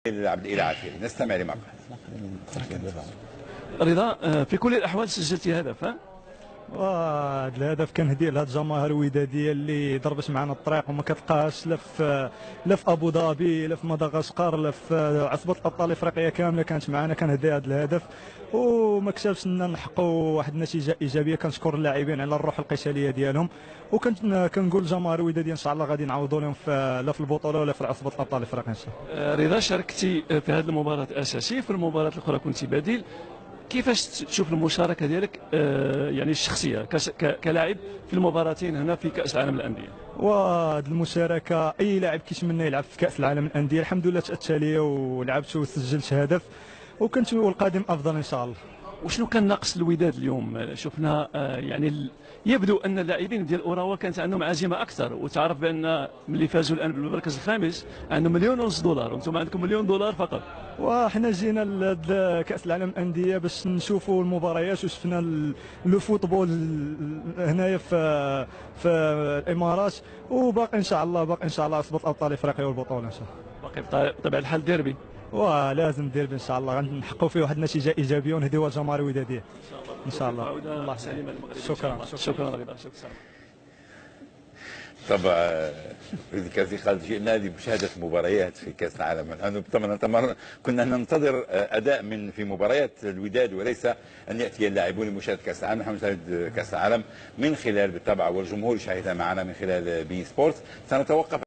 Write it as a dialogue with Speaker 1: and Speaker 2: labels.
Speaker 1: عبد الإله عافية. نستمع لما
Speaker 2: قال. رضا، في كل الأحوال سجلت هدف، ها؟
Speaker 3: وهذا الهدف كنهديه لهاد الجماهير الوداديه اللي ضربت معنا الطريق وما كتلقاهاش لا في ابو ظبي، لا في مدغشقر، لا في عصبه الابطال الافريقيه كامله كانت معنا. كنهدي هذا الهدف وما كسبش لنا نحققوا واحد النتيجه ايجابيه. كنشكر اللاعبين على الروح القتاليه ديالهم، وكنقول الجماهير الوداديه ان شاء الله غادي نعوضوا لهم لا في البطوله ولا في عصبه الابطال الافريقيه ان شاء الله.
Speaker 2: رضا، شاركتي في هذه المباراة أساسي، في المباراة الأخرى كنت بديل. كيفاش تشوف المشاركة ديالك يعني الشخصية كلاعب في المباراتين هنا في كأس العالم للأندية؟
Speaker 3: وهذه المشاركه اي لاعب كيتمنى يلعب في كاس العالم للانديه. الحمد لله تاتى ليا ولعبت وسجلت هدف، وكنت القادم افضل ان شاء الله.
Speaker 2: وشنو كان ناقص الوداد اليوم؟ شفنا يعني يبدو ان اللاعبين ديال اوراوا كانت عندهم عزيمه اكثر، وتعرف بان ملي فازوا الان بالمركز الخامس عندهم $1,000,000 وانتم عندكم $1,000,000 فقط.
Speaker 3: وحنا جينا لكاس العالم للانديه باش نشوفوا المباريات، وشفنا لو فوتبول هنايا في الامارات، وباقي ان شاء الله عصبه ابطال افريقيا والبطوله ان شاء الله.
Speaker 2: باقي بطبيعه الحال ديربي.
Speaker 3: ولازم ديربي ان شاء الله غنحققوا فيه واحد النتيجه ايجابيه ونديوها الجماهير الوداديه ان شاء الله.
Speaker 2: الله سليمه للمغرب.
Speaker 3: شكرا
Speaker 2: رضا، شكرا.
Speaker 1: طبعا كان قد جئنا لمشاهدة مباريات في كأس العالم. الآن طبعا كنا ننتظر أداء في مباريات الوداد، وليس أن يأتي اللاعبون لمشاهدة كأس العالم. نحن نشاهد كأس العالم من خلال بالطبع، والجمهور يشاهدها معنا من خلال بي سبورت. سنتوقف